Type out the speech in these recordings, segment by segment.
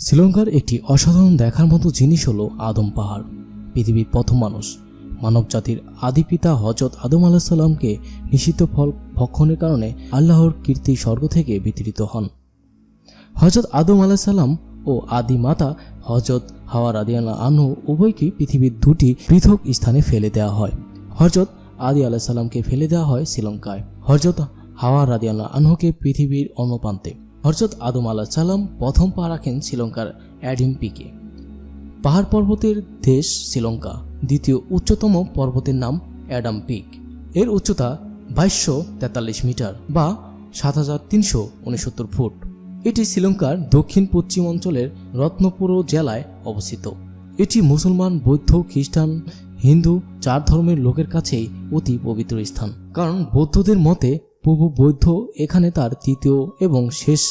শ্রীলঙ্কার একটি অসাধারণ দেখার মতো জিনিস হলো আদম পাহাড়। পৃথিবীর প্রথম মানুষ মানব জাতির আদি পিতা হযরত আদম আলাইহিস সালামকে নিষিদ্ধ ফল ভক্ষণের কারণে আল্লাহর কীর্তি স্বর্গ থেকে বিতাড়িত হন। হযরত আদম আলাইহিস সালাম ও আদি মাতা হযরত হাওয়া রাদিয়াল্লাহু আনহু উভয়কেই পৃথিবীর দুটি পৃথক স্থানে ফেলে দেওয়া হয়। হযরত আদি আলাইহিস সালামকে ফেলে দেওয়া হয় শ্রীলঙ্কায়, হযরত হাওয়া রাদিয়াল্লাহু আনহুকে পৃথিবীর অন্য প্রান্তে। হযরত আদম আলাইহিস সালাম প্রথম পা রাখেন শ্রীলঙ্কার অ্যাডাম পিকে। পাহাড় পর্বতের দেশ শ্রীলঙ্কা। দ্বিতীয় উচ্চতম পর্বতের নাম অ্যাডাম পিক। এর উচ্চতা 2243 মিটার বা 7369 ফুট। এটি শ্রীলঙ্কার দক্ষিণ পশ্চিম অঞ্চলের রত্নপুর জেলায় অবস্থিত। এটি মুসলমান, বৌদ্ধ, খ্রিস্টান, হিন্দু চার ধর্মের লোকের কাছেই অতি পবিত্র স্থান। কারণ বৌদ্ধদের মতে প্রভু বৌদ্ধ এখানে তার তৃতীয় এবং শেষ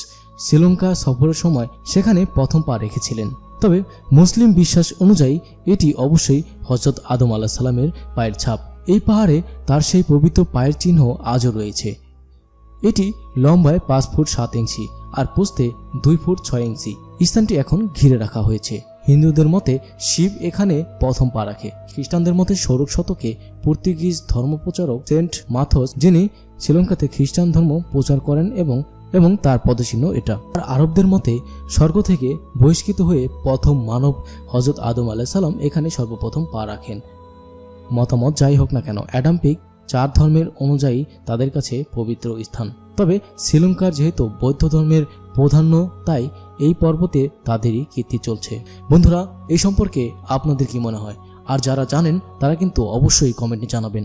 শ্রীলঙ্কা সফরের সময় সেখানে প্রথম পা রেখেছিলেন। তবে মুসলিম বিশ্বাস অনুযায়ী এটি অবশ্যই হযরত আদম আলাইহিস সালামের পায়ের ছাপ। এই পাহাড়ে তার সেই পবিত্র পায়ের চিহ্ন আজও রয়েছে। এটি লম্বায় 5 ফুট 7 ইঞ্চি আর প্রস্থে 2 ফুট 6 ইঞ্চি। স্থানটি এখন ঘিরে রাখা হয়েছে। হিন্দুদের মতে শিব এখানে প্রথম পা রাখে। খ্রিস্টানদের মতে ষোড়শ শতকে পর্তুগিজ ধর্মপ্রচারক সেন্ট মাথস, যিনি শ্রীলঙ্কাতে খ্রিস্টান ধর্ম প্রচার করেন এবং তার পদচিহ্ন এটা। আর আরবদের মতে স্বর্গ থেকে বহিষ্কৃত হয়ে প্রথম মানব হযরত আদম আলাইহিস সালাম এখানে সর্বপ্রথম পা রাখেন। মতামত যাই হোক না কেন, অ্যাডাম পিক চার ধর্মের অনুযায়ী তাদের কাছে পবিত্র স্থান। তবে শ্রীলঙ্কার যেহেতু বৌদ্ধ ধর্মের প্রাধান্য, তাই এই পর্বতে তাদেরই কীর্তি চলছে। বন্ধুরা, এই সম্পর্কে আপনাদের কি মনে হয়? আর যারা জানেন তারা কিন্তু অবশ্যই কমেন্টে জানাবেন।